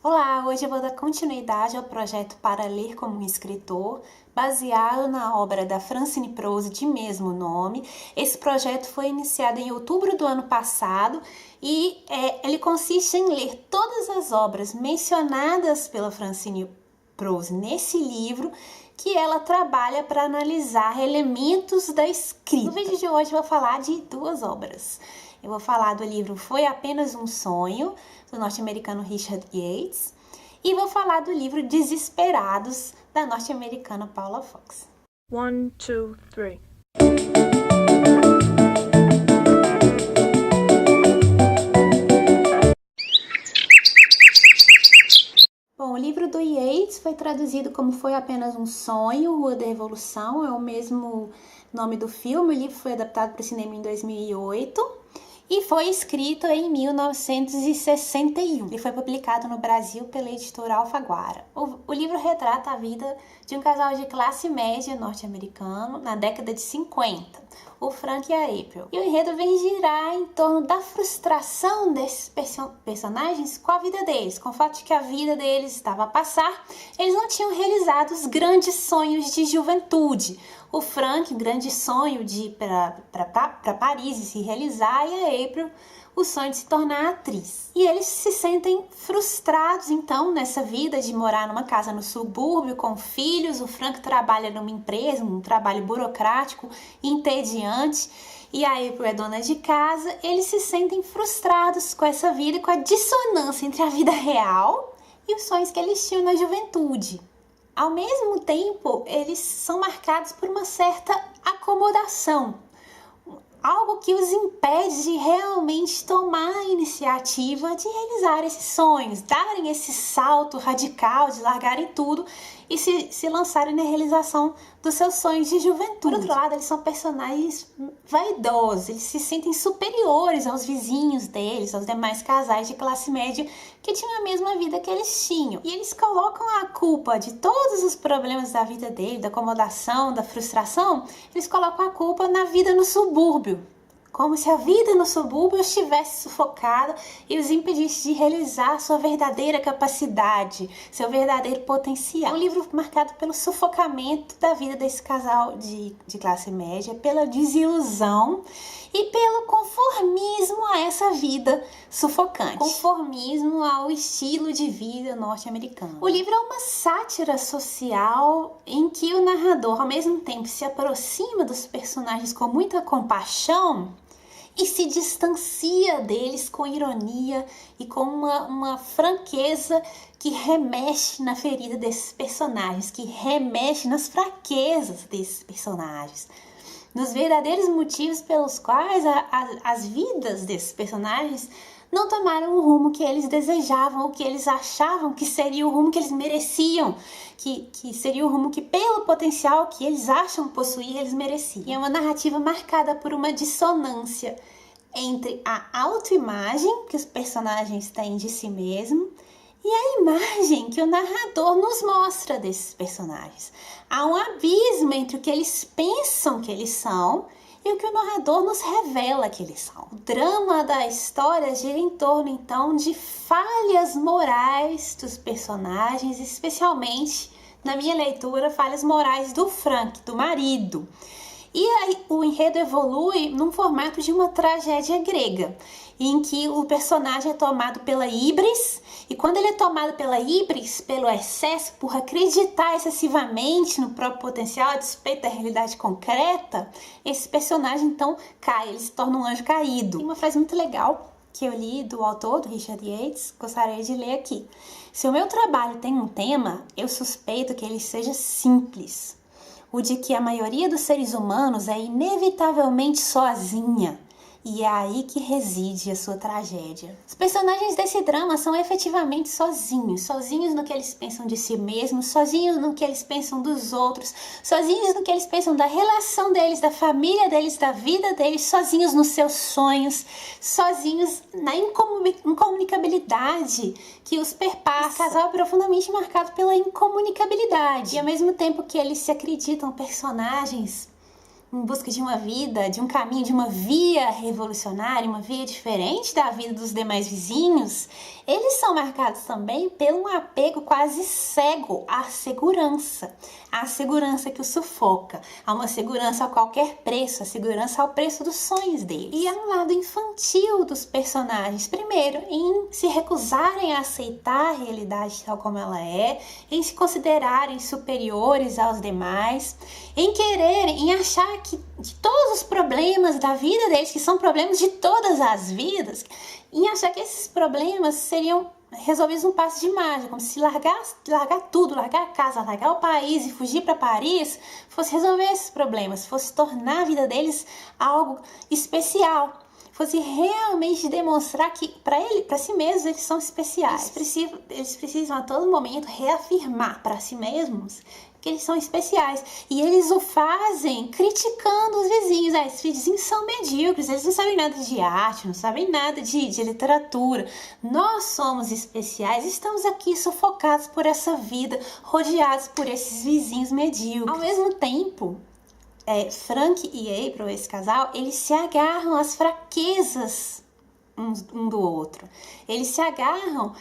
Olá, hoje eu vou dar continuidade ao projeto Para Ler como um Escritor, baseado na obra da Francine Prose de mesmo nome. Esse projeto foi iniciado em outubro do ano passado e ele consiste em ler todas as obras mencionadas pela Francine Prose nesse livro, que ela trabalha para analisar elementos da escrita. No vídeo de hoje eu vou falar de duas obras. Eu vou falar do livro Foi Apenas um Sonho, do norte-americano Richard Yates, e vou falar do livro Desesperados, da norte-americana Paula Fox. 1, 2, 3. Bom, o livro do Yates foi traduzido como Foi Apenas um Sonho, Rua da Revolução, é o mesmo nome do filme. O livro foi adaptado para o cinema em 2008 e foi escrito em 1961. Ele foi publicado no Brasil pela editora Alfaguara. O livro retrata a vida de um casal de classe média norte-americano na década de 50, o Frank e a April. E o enredo vem girar em torno da frustração desses personagens com a vida deles, com o fato de que a vida deles estava a passar, eles não tinham realizado os grandes sonhos de juventude. O Frank, um grande sonho de ir para Paris e se realizar, e a April, o sonho de se tornar atriz. E eles se sentem frustrados, então, nessa vida de morar numa casa no subúrbio com filhos. O Frank trabalha numa empresa, um trabalho burocrático, entediante, e a April é dona de casa. Eles se sentem frustrados com essa vida e com a dissonância entre a vida real e os sonhos que eles tinham na juventude. Ao mesmo tempo, eles são marcados por uma certa acomodação, algo que os impede de realmente tomar a iniciativa de realizar esses sonhos, darem esse salto radical, de largarem tudo e se lançarem na realização dos seus sonhos de juventude. Por outro lado, eles são personagens vaidosos, eles se sentem superiores aos vizinhos deles, aos demais casais de classe média que tinham a mesma vida que eles tinham. E eles colocam a culpa de todos os problemas da vida dele, da acomodação, da frustração, eles colocam a culpa na vida no subúrbio. Como se a vida no subúrbio estivesse sufocada e os impedisse de realizar sua verdadeira capacidade, seu verdadeiro potencial. É um livro marcado pelo sufocamento da vida desse casal de classe média, pela desilusão e pelo conformismo a essa vida sufocante. Conformismo ao estilo de vida norte-americano. O livro é uma sátira social em que o narrador, ao mesmo tempo, se aproxima dos personagens com muita compaixão e se distancia deles com ironia e com uma franqueza que remexe na ferida desses personagens, que remexe nas fraquezas desses personagens, nos verdadeiros motivos pelos quais as vidas desses personagens não tomaram o rumo que eles desejavam, ou que eles achavam que seria o rumo que eles mereciam, que seria o rumo que, pelo potencial que eles acham possuir, eles mereciam. E é uma narrativa marcada por uma dissonância entre a autoimagem que os personagens têm de si mesmo e a imagem que o narrador nos mostra desses personagens. Há um abismo entre o que eles pensam que eles são e o que o narrador nos revela que eles são. O drama da história gira em torno, então, de falhas morais dos personagens, especialmente, na minha leitura, falhas morais do Frank, do marido. E aí o enredo evolui num formato de uma tragédia grega, em que o personagem é tomado pela híbris, e quando ele é tomado pela híbris, pelo excesso, por acreditar excessivamente no próprio potencial, a despeito da realidade concreta, esse personagem então cai, ele se torna um anjo caído. Tem uma frase muito legal que eu li do autor, do Richard Yates, gostaria de ler aqui. Se o meu trabalho tem um tema, eu suspeito que ele seja simples. O de que a maioria dos seres humanos é inevitavelmente sozinha. E é aí que reside a sua tragédia. Os personagens desse drama são efetivamente sozinhos. Sozinhos no que eles pensam de si mesmos, sozinhos no que eles pensam dos outros, sozinhos no que eles pensam da relação deles, da família deles, da vida deles, sozinhos nos seus sonhos, sozinhos na incomunicabilidade que os perpassa. Esse casal é profundamente marcado pela incomunicabilidade. E ao mesmo tempo que eles se acreditam personagens em busca de uma vida, de um caminho, de uma via revolucionária, uma via diferente da vida dos demais vizinhos, eles são marcados também por um apego quase cego à segurança que o sufoca, a uma segurança a qualquer preço, a segurança ao preço dos sonhos deles. E há um lado infantil dos personagens, primeiro, em se recusarem a aceitar a realidade tal como ela é, em se considerarem superiores aos demais, em quererem, em achar que todos os problemas da vida deles, que são problemas de todas as vidas, em achar que esses problemas seriam resolvidos num passe de mágica, como se largar tudo, largar a casa, largar o país e fugir para Paris fosse resolver esses problemas, fosse tornar a vida deles algo especial, fosse realmente demonstrar que para si mesmos eles são especiais. Eles precisam a todo momento reafirmar para si mesmos que eles são especiais. E eles o fazem criticando os vizinhos. Esses vizinhos são medíocres, eles não sabem nada de arte, não sabem nada de literatura. Nós somos especiais, estamos aqui sufocados por essa vida, rodeados por esses vizinhos medíocres. Ao mesmo tempo, Frank e April, esse casal, eles se agarram às fraquezas um do outro. Eles se agarram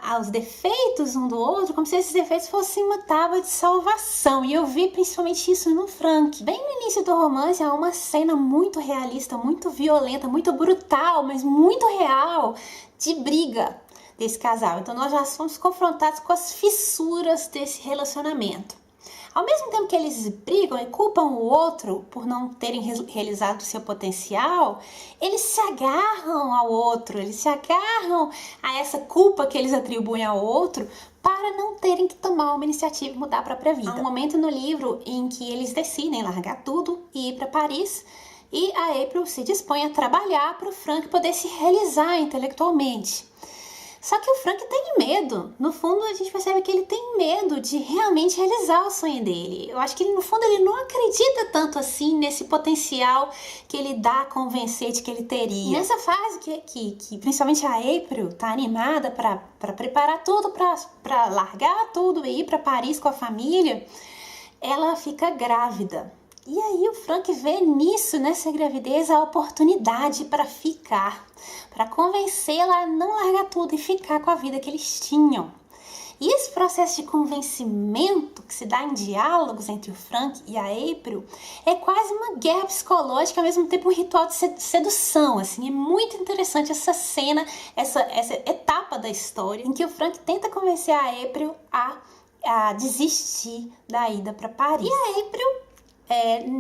aos defeitos um do outro como se esses defeitos fossem uma tábua de salvação. E eu vi principalmente isso no Frank. Bem no início do romance há uma cena muito realista, muito violenta, muito brutal, mas muito real, de briga desse casal. Então nós já fomos confrontados com as fissuras desse relacionamento. Ao mesmo tempo que eles brigam e culpam o outro por não terem realizado o seu potencial, eles se agarram ao outro, eles se agarram a essa culpa que eles atribuem ao outro para não terem que tomar uma iniciativa e mudar a própria vida. Há um momento no livro em que eles decidem largar tudo e ir para Paris, e a April se dispõe a trabalhar para o Frank poder se realizar intelectualmente. Só que o Frank tem medo. No fundo, a gente percebe que ele tem medo de realmente realizar o sonho dele. Eu acho que, no fundo, ele não acredita tanto assim nesse potencial que ele dá a convencer de que ele teria. E nessa fase que principalmente a April está animada para preparar tudo, para largar tudo e ir para Paris com a família, ela fica grávida. E aí o Frank vê nessa gravidez, a oportunidade para ficar, para convencê-la a não largar tudo e ficar com a vida que eles tinham. E esse processo de convencimento que se dá em diálogos entre o Frank e a April é quase uma guerra psicológica, ao mesmo tempo um ritual de sedução. Assim, é muito interessante essa cena, essa etapa da história em que o Frank tenta convencer a April a desistir da ida para Paris. E a April,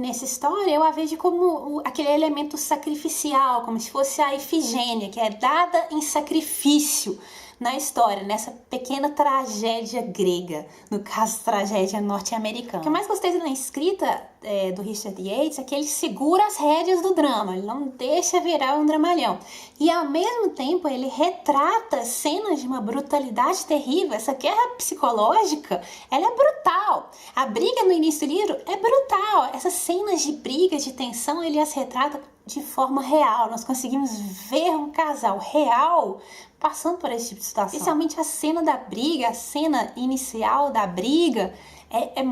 nessa história, eu a vejo como aquele elemento sacrificial, como se fosse a Ifigênia, que é dada em sacrifício na história, nessa pequena tragédia grega, no caso, tragédia norte-americana. O que eu mais gostei na escrita do Richard Yates é que ele segura as rédeas do drama, ele não deixa virar um dramalhão. E, ao mesmo tempo, ele retrata cenas de uma brutalidade terrível. Essa guerra psicológica, ela é brutal. A briga no início do livro é brutal. Essas cenas de briga, de tensão, ele as retrata de forma real. Nós conseguimos ver um casal real passando por esse tipo de situação. Especialmente a cena da briga, a cena inicial da briga, é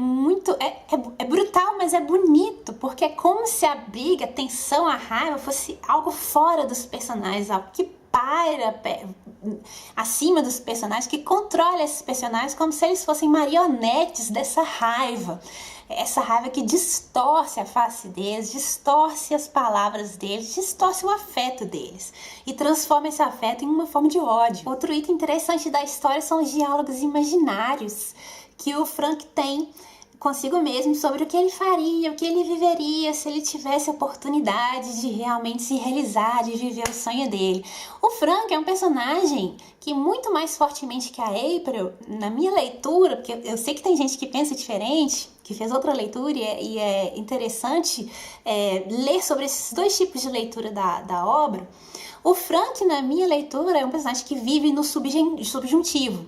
brutal, mas é bonito, porque é como se a briga, a tensão, a raiva fosse algo fora dos personagens, algo que paira acima dos personagens, que controla esses personagens como se eles fossem marionetes dessa raiva. Essa raiva que distorce a face deles, distorce as palavras deles, distorce o afeto deles e transforma esse afeto em uma forma de ódio. Outro item interessante da história são os diálogos imaginários que o Frank tem consigo mesmo sobre o que ele faria, o que ele viveria se ele tivesse a oportunidade de realmente se realizar, de viver o sonho dele. O Frank é um personagem que, muito mais fortemente que a April, na minha leitura, porque eu sei que tem gente que pensa diferente, que fez outra leitura, e é interessante ler sobre esses dois tipos de leitura da obra. O Frank, na minha leitura, é um personagem que vive no subjuntivo.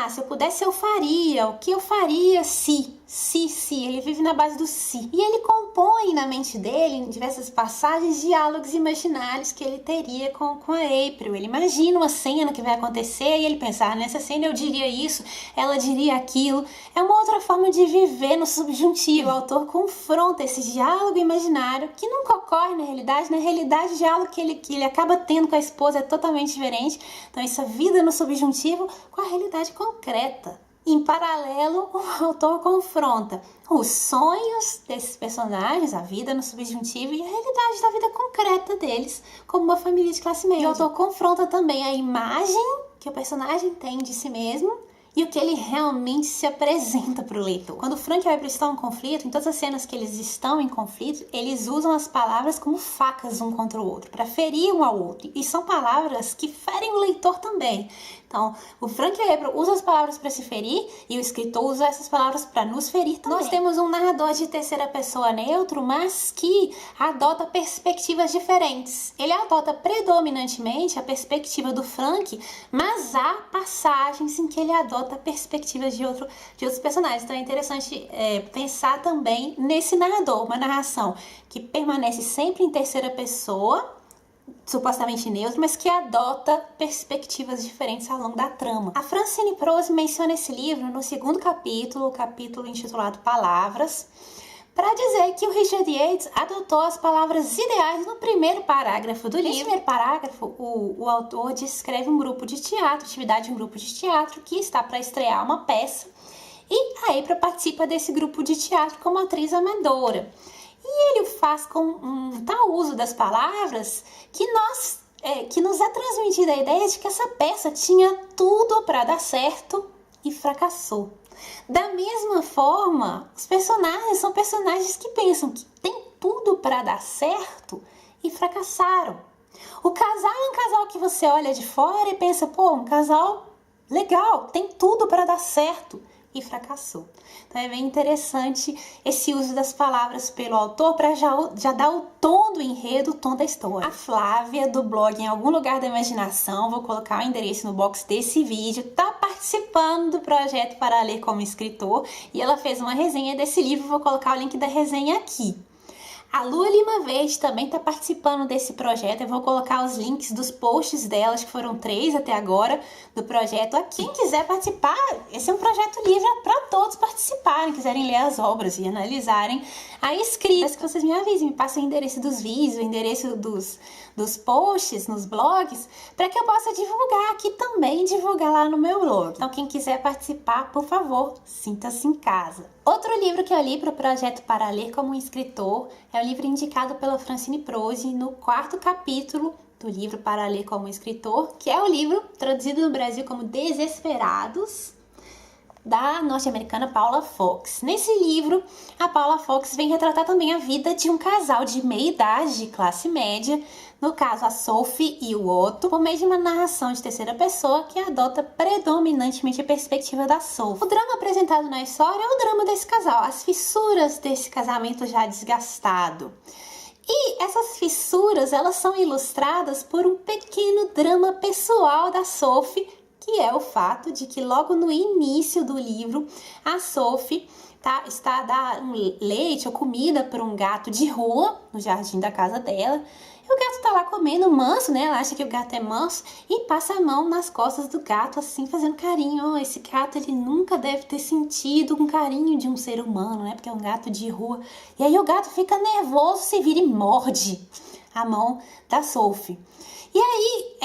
Se eu pudesse, eu faria. O que eu faria se? si, ele vive na base do si. E ele compõe na mente dele, em diversas passagens, diálogos imaginários que ele teria com a April. Ele imagina uma cena que vai acontecer e ele pensa, nessa cena eu diria isso, ela diria aquilo. É uma outra forma de viver no subjuntivo. O autor confronta esse diálogo imaginário que nunca ocorre na realidade. Na realidade, o diálogo que ele acaba tendo com a esposa é totalmente diferente. Então, essa vida no subjuntivo com a realidade concreta. Em paralelo, o autor confronta os sonhos desses personagens, a vida no subjuntivo e a realidade da vida concreta deles, como uma família de classe média. E o autor confronta também a imagem que o personagem tem de si mesmo e o que ele realmente se apresenta para o leitor. Quando o Frank e a April estão em conflito, em todas as cenas que eles estão em conflito, eles usam as palavras como facas um contra o outro, para ferir um ao outro. E são palavras que ferem o leitor também. Então, o Frank e a April usam as palavras para se ferir e o escritor usa essas palavras para nos ferir também. Nós temos um narrador de terceira pessoa neutro, mas que adota perspectivas diferentes. Ele adota predominantemente a perspectiva do Frank, mas há passagens em que ele adota perspectivas de outros personagens. Então é interessante pensar também nesse narrador, uma narração que permanece sempre em terceira pessoa, supostamente neutro, mas que adota perspectivas diferentes ao longo da trama. A Francine Prose menciona esse livro no segundo capítulo, o capítulo intitulado Palavras, para dizer que o Richard Yates adotou as palavras ideais no primeiro parágrafo do livro. Nesse primeiro parágrafo, o autor descreve um grupo de teatro, atividade de um grupo de teatro que está para estrear uma peça, e a April participa desse grupo de teatro como atriz amadora. E ele o faz com um tal uso das palavras que nos é transmitida a ideia de que essa peça tinha tudo para dar certo e fracassou. Da mesma forma, os personagens são personagens que pensam que tem tudo para dar certo e fracassaram. O casal é um casal que você olha de fora e pensa, um casal legal, tem tudo para dar certo e fracassou. Então é bem interessante esse uso das palavras pelo autor para já dar o tom do enredo, o tom da história. A Flávia, do blog Em Algum Lugar da Imaginação, vou colocar o endereço no box desse vídeo, está participando do projeto Para Ler como Escritor e ela fez uma resenha desse livro, vou colocar o link da resenha aqui. A Lua Lima Verde também está participando desse projeto. Eu vou colocar os links dos posts delas, que foram 3 até agora, do projeto aqui. Quem quiser participar, esse é um projeto livre para todos participarem, quiserem ler as obras e analisarem a escrita. Que vocês me avisem, me passem o endereço dos vídeos, o endereço dos posts nos blogs, para que eu possa divulgar aqui também, divulgar lá no meu blog. Então quem quiser participar, por favor, sinta-se em casa. Outro livro que eu li para o projeto Para Ler como Escritor é um livro indicado pela Francine Prose no 4º capítulo do livro Para Ler como Escritor, que é o livro traduzido no Brasil como Desesperados, da norte-americana Paula Fox. Nesse livro, a Paula Fox vem retratar também a vida de um casal de meia-idade, de classe média, no caso a Sophie e o Otto, por meio de uma narração de terceira pessoa que adota predominantemente a perspectiva da Sophie. O drama apresentado na história é o drama desse casal, as fissuras desse casamento já desgastado. E essas fissuras, elas são ilustradas por um pequeno drama pessoal da Sophie, que é o fato de que logo no início do livro, a Sophie está a dar leite ou comida para um gato de rua, no jardim da casa dela. E o gato tá lá comendo manso, né? Ela acha que o gato é manso e passa a mão nas costas do gato, assim, fazendo carinho. Esse gato, ele nunca deve ter sentido um carinho de um ser humano, né? Porque é um gato de rua. E aí o gato fica nervoso, se vira e morde a mão da Sophie. E aí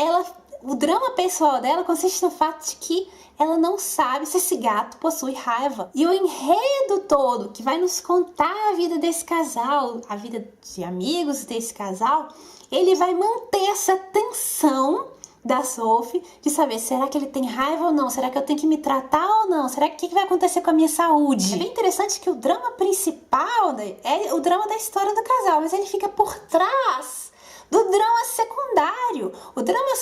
o drama pessoal dela consiste no fato de que ela não sabe se esse gato possui raiva. E o enredo todo que vai nos contar a vida desse casal, a vida de amigos desse casal, ele vai manter essa tensão da Sophie de saber, será que ele tem raiva ou não? Será que eu tenho que me tratar ou não? Será que vai acontecer com a minha saúde? É bem interessante que o drama principal é o drama da história do casal, mas ele fica por trás do drama secundário. O drama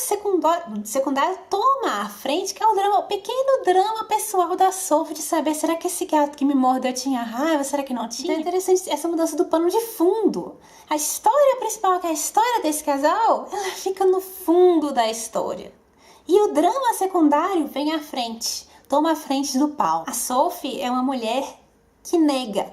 secundário toma a frente, que é o pequeno drama pessoal da Sophie de saber, será que esse gato que me mordeu tinha raiva? Será que não tinha? Então é interessante essa mudança do pano de fundo. A história principal, que é a história desse casal, ela fica no fundo da história. E o drama secundário vem à frente, toma a frente do palco. A Sophie é uma mulher que nega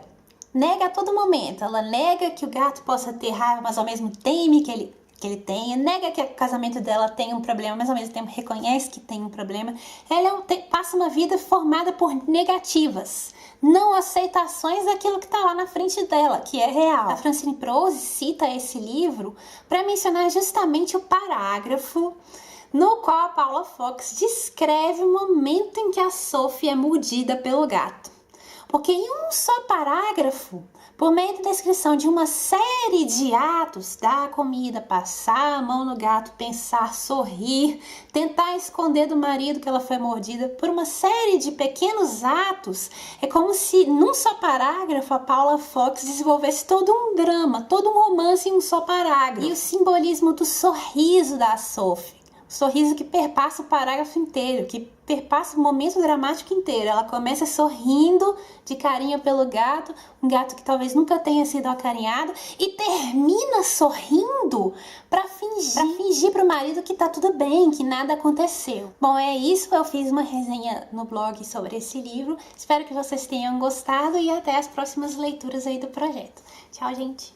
a todo momento. Ela nega que o gato possa ter raiva, mas ao mesmo teme que ele tenha, nega que o casamento dela tem um problema, mas ao mesmo tempo reconhece que tem um problema. Ela passa uma vida formada por negativas, não aceitações daquilo que está lá na frente dela, que é real. A Francine Prose cita esse livro para mencionar justamente o parágrafo no qual a Paula Fox descreve o momento em que a Sophie é mordida pelo gato. Porque em um só parágrafo, por meio da descrição de uma série de atos, dar comida, passar a mão no gato, pensar, sorrir, tentar esconder do marido que ela foi mordida, por uma série de pequenos atos, é como se num só parágrafo a Paula Fox desenvolvesse todo um drama, todo um romance em um só parágrafo. E o simbolismo do sorriso da Sophie. Sorriso que perpassa o parágrafo inteiro, que perpassa o momento dramático inteiro. Ela começa sorrindo de carinho pelo gato, um gato que talvez nunca tenha sido acarinhado, e termina sorrindo para fingir para o marido que tá tudo bem, que nada aconteceu. Bom, é isso. Eu fiz uma resenha no blog sobre esse livro. Espero que vocês tenham gostado e até as próximas leituras aí do projeto. Tchau, gente!